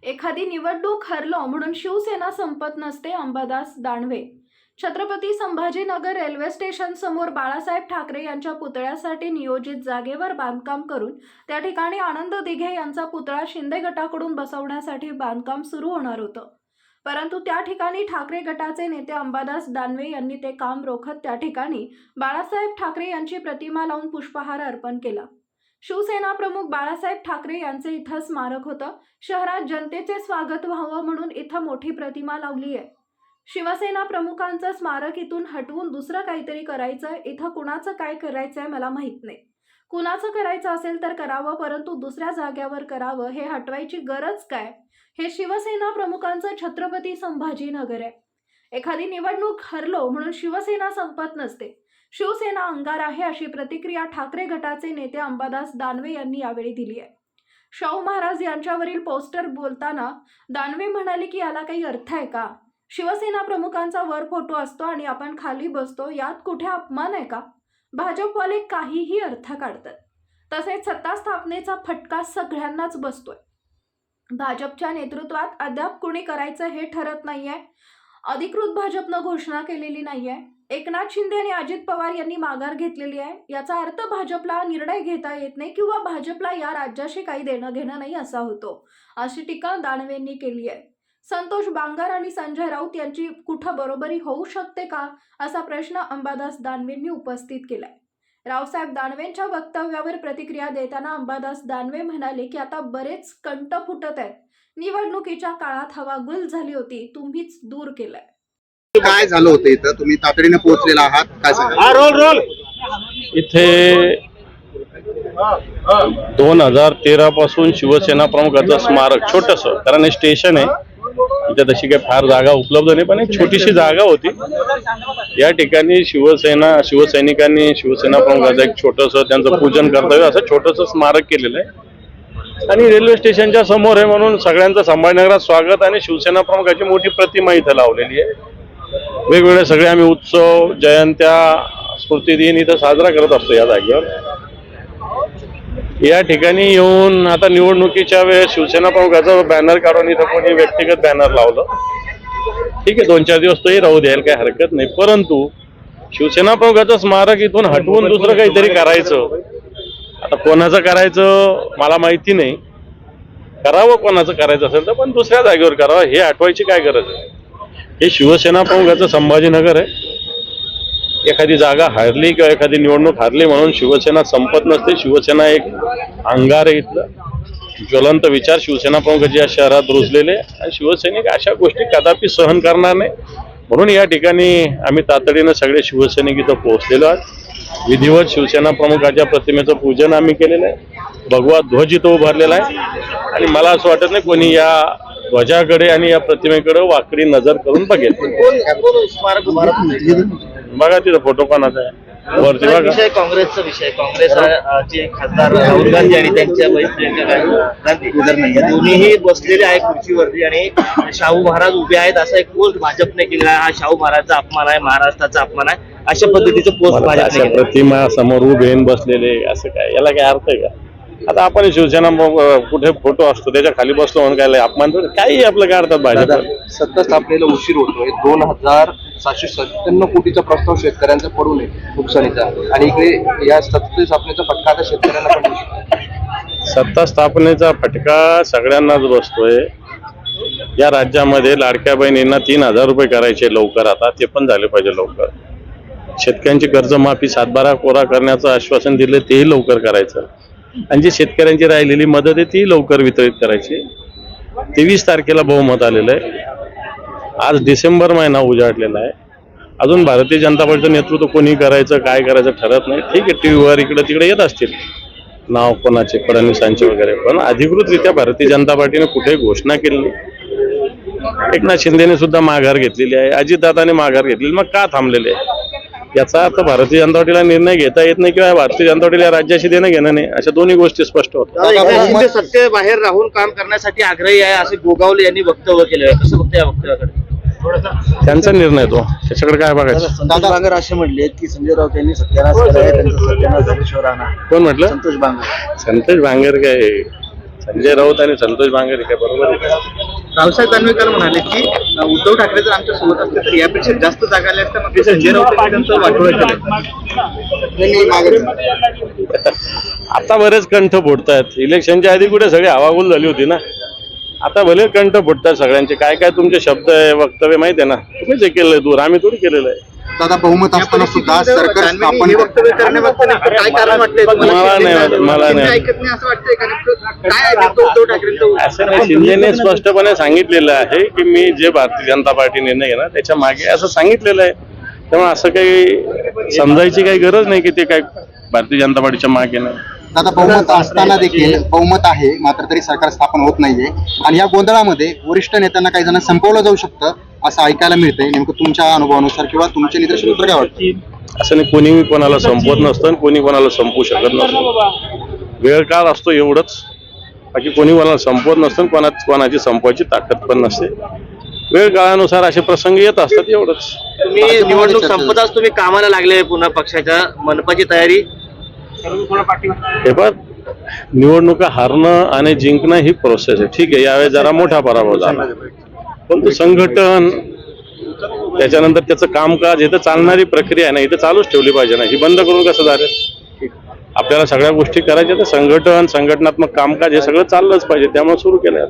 एखादी निवडणूक हरलो म्हणून शिवसेना संपत नसते. अंबादास दानवे. छत्रपती संभाजीनगर रेल्वे स्टेशन समोर बाळासाहेब ठाकरे यांच्या पुतळ्यासाठी नियोजित जागेवर बांधकाम करून त्या ठिकाणी आनंद दिघे यांचा पुतळा शिंदे गटाकडून बसवण्यासाठी बांधकाम सुरू होणार होतं. परंतु त्या ठिकाणी ठाकरे गटाचे नेते अंबादास दानवे यांनी ते काम रोखत त्या ठिकाणी बाळासाहेब ठाकरे यांची प्रतिमा लावून पुष्पहार अर्पण केला. शिवसेना प्रमुख बाळासाहेब ठाकरे यांचे इथं स्मारक होतं. शहरात जनतेचे स्वागत व्हावं म्हणून इथं मोठी प्रतिमा लावली आहे. शिवसेना प्रमुखांचं स्मारक इथून हटवून दुसरं काहीतरी करायचं. इथं कुणाचं काय करायचंय मला माहित नाही. कुणाचं करायचं असेल तर करावं, परंतु दुसऱ्या जाग्यावर करावं. हे हटवायची गरज काय? हे शिवसेना प्रमुखांचं छत्रपती संभाजीनगर आहे. एखादी निवडणूक हरलो म्हणून शिवसेना संपत नसते. शिवसेना अंगार आहे, अशी प्रतिक्रिया ठाकरे गटाचे नेते अंबादास दानवे यांनी यावेळी दिली आहे. शाहू महाराज यांच्यावरील पोस्टर बोलताना दानवे म्हणाले की याला काही अर्थ आहे का? शिवसेना प्रमुखांचा वर फोटो असतो आणि आपण खाली बसतो, यात कुठे अपमान आहे का? भाजपवाले काहीही अर्थ काढतात. तसेच सत्ता स्थापनेचा फटका सगळ्यांनाच बसतोय. भाजपच्या नेतृत्वात अद्याप कुणी करायचं हे ठरत नाहीये. अधिकृत भाजपनं घोषणा केलेली नाहीये. एकनाथ शिंदे आणि अजित पवार यांनी माघार घेतलेली आहे. याचा अर्थ भाजपला निर्णय घेता येत नाही किंवा भाजपला या राज्याशी काही देणं घेणं नाही असा होतो, अशी टीका दानवेंनी केली आहे. संतोष बांगर आणि संजय राऊत यांची कुठं बरोबरी होऊ शकते का, असा प्रश्न अंबादास दानवेंनी उपस्थित केलाय. रावसाहेब दानवेंच्या वक्तव्यावर प्रतिक्रिया देताना अंबादास दानवे म्हणाले की आता बरेच कंट फुटत आहेत. निवडणुकीच्या काळात हवा गुल झाली होती, तुम्हीच दूर केलंय. काय झालं होतं इथं? तुम्ही तातडीने पोहोचलेला आहात, काय सांगा? इथे 2013 पासून शिवसेना प्रमुखाचं स्मारक छोटंसं, कारण हे स्टेशन आहे, इथे तशी काही फार जागा उपलब्ध नाही, पण एक छोटीशी जागा होती. या ठिकाणी शिवसैनिकांनी शिवसेना प्रमुखाचं एक छोटंसं त्यांचं पूजन कर्तव्य असं छोटंसं स्मारक केलेलं आहे. आणि रेल्वे स्टेशनच्या समोर आहे म्हणून सगळ्यांचं संभाजीनगरात स्वागत आणि शिवसेना प्रमुखाची मोठी प्रतिमा इथं लावलेली आहे. वेगवेगळे सगळे आम्ही उत्सव, जयंत्या, स्मृतिदिन इथं साजरा करत असतो या जागेवर. या ठिकाणी येऊन आता निवडणुकीच्या वेळेस शिवसेना प्रमुखाचं बॅनर काढून इथं कोणी व्यक्तिगत बॅनर लावलं, ठीक आहे, 2-4 दिवस तोही राहू द्यायला काही हरकत नाही. परंतु शिवसेना प्रमुखाचं स्मारक इथून हटवून दुसरं काहीतरी करायचं, आता कोणाचं करायचं मला माहिती नाही. करावं कोणाचं करायचं असेल तर, पण दुसऱ्या जागेवर करावं. हे हटवायची काय गरज आहे? हे शिवसेना प्रमुखाचं संभाजीनगर आहे. एखादी जागा हरली किंवा एखादी निवडणूक हरली म्हणून शिवसेना संपत नसते. शिवसेना एक अंगार आहे इथलं. ज्वलंत विचार शिवसेना प्रमुखाचे या शहरात रुजलेले आणि शिवसैनिक अशा गोष्टी कदापि सहन करणार नाही. म्हणून या ठिकाणी आम्ही तातडीनं सगळे शिवसैनिक इथं पोहोचलेलो आहोत. विधिवत शिवसेना प्रमुखाच्या प्रतिमेचं पूजन आम्ही केलेलं आहे. भगवा ध्वज इथं उभारलेला आहे आणि मला असं वाटत नाही कोणी या ध्वजाकडे आणि या प्रतिमेकडे वाकडी नजर करून बघेल. बघा तिथं फोटो कोणाचा आहे वरती बघा. विषय काँग्रेसचा विषय. काँग्रेसचे खासदार राहुल गांधी आणि त्यांच्या प्रियंका गांधी दोन्हीही बसलेले आहे खुर्चीवरती आणि शाहू महाराज उभे आहेत असा एक पोस्ट भाजपने केलेला आहे. हा शाहू महाराजचा अपमान आहे, महाराष्ट्राचा अपमान आहे, अशा पद्धतीचं पोस्ट भाजपने केलं. प्रतिमा समोर उभे बसलेले असं काय, याला काय अर्थ आहे का? आता आपण शिवसेना कुठे फोटो असतो त्याच्या खाली बसलो म्हणून काय अपमान काही आपलं काय अर्थात भाजप. सत्ता स्थापनेला उशीर होतोय. 2,797 कोटीचा प्रस्ताव शेतकऱ्यांचा पडू नये नुकसानीचा, आणि इकडे या सत्ता स्थापनेचा फटका आता शेतकऱ्यांना पण बसतो. सत्ता स्थापनेचा फटका सगळ्यांनाच बसतोय. या राज्यामध्ये लाडक्या बहिणींना 3,000 रुपये करायचे लवकर, आता ते पण झाले पाहिजे लवकर. शेतकऱ्यांची कर्जमाफी 7/12 कोरा करण्याचं आश्वासन दिले तेही लवकर करायचं आणि जी शेतकऱ्यांची राहिलेली मदत आहे ती लवकर वितरित करायची. 23 तारखेला बहुमत आलेलं आहे. आज डिसेंबर महिना उजाडलेला आहे. अजून भारतीय जनता पार्टीचं नेतृत्व कोणी करायचं काय करायचं ठरत नाही. ठीक आहे, टीव्हीवर इकडे तिकडे येत असतील नाव कोणाचे, फडणवीसांचे वगैरे, पण अधिकृतरित्या भारतीय जनता पार्टीने कुठे घोषणा केली नाही. एकनाथ शिंदेने सुद्धा माघार घेतलेली आहे, अजितदादाने माघार घेतलेली, मग का थांबलेले आहे? याचा अर्थ भारतीय जनता पार्टीला निर्णय घेता येत नाही किंवा भारतीय जनता पार्टीला राज्याशी देणं घेणं नाही, अशा दोन्ही गोष्टी स्पष्ट होतात. सत्तेबाहेर राहून काम करण्यासाठी आग्रही आहे असे गोगावले यांनी वक्तव्य केलं आहे. कसं बघतं या वक्तव्याकडे? त्यांचा निर्णय तो, त्याच्याकडे काय बघायचं. संतोष बांगर असे म्हणले की संजय राऊत यांनी सत्यानाश केला आहे, त्यांचा सत्यानाश झाल्याशिवाय राहणार. कोण म्हटलं? संतोष बांगर. संतोष बांगर काय संजय राऊत आणि संतोष बांगर काय बरोबर आहे का? रावसाहेब दानवे काल म्हणाले की उद्धव ठाकरे जर आमच्या सोबत असते तर यापेक्षा जास्त जागा आल्या असत्या, मात्र संजय राऊत यांनी त्यांचं वाटोळं केलं. आता बरेच कंठ फुटतायत. इलेक्शनच्या आधी कुठे सगळी हवागुल झाली होती ना. आता भले कंठ फुटतात सगळ्यांचे. काय काय तुमचे शब्द आहे, वक्तव्य माहिती आहे ना. तुम्हीच हे केलंय दूर, आम्ही थोडी केलेलं आहे. दादा बहुमत असताना सुद्धा सरकार स्थापन हे वक्तव्य करण्यामागचं नेमकं काय कारण वाटतंय तुम्हाला? मला नाही. ऐकत नाही असं वाटतंय का? नेमकं काय आहे नेमकं उद्धव ठाकरेंचं? असं नाही, शिंदेने स्पष्टपणे सांगितलेलं आहे की मी जे भारतीय जनता पार्टी निर्णय घेणार त्याच्या मागे असं सांगितलेलं आहे. त्यामुळे असं काही समजायची काही गरज नाही की ते काय भारतीय जनता पार्टीच्या मागे नाही. दादा बहुमत असताना देखील बहुमत आहे मात्र तरी सरकार स्थापन होत नाहीये आणि या गोंधळामध्ये वरिष्ठ नेत्यांना काही जण संपवलं जाऊ शकतं असं ऐकायला मिळतंय. नेमकं तुमच्या अनुभवानुसार किंवा तुमच्या निदर्शनानुसार काय वाटतं? असं नाही, कोणी कोणाला संपवत नसतं आणि कोणी कोणाला संपवू शकत नसतं. वेळ काळ असतो एवढंच, बाकी कोणी कोणाला संपवत नसतं, कोणाची संपवायची ताकद पण नसते. वेळ काळानुसार असे प्रसंग येत असतात एवढंच. तुम्ही निवडणूक संपताच तुम्ही कामाला लागले पुन्हा पक्षाच्या मनपाची तयारी. हे बघ, निवडणुका हारणं आणि जिंकणं ही प्रोसेस आहे. ठीक आहे, यावेळेस जरा मोठा पराभव झाला, पण संघटन त्याच्यानंतर त्याचं कामकाज हे तर चालणारी प्रक्रिया आहे ना, इथं चालूच ठेवली पाहिजे ना. ही बंद करून कसं झालं? आपल्याला सगळ्या गोष्टी करायच्या तर संघटनात्मक कामकाज हे सगळं चाललंच पाहिजे. त्यामुळे सुरू केलं.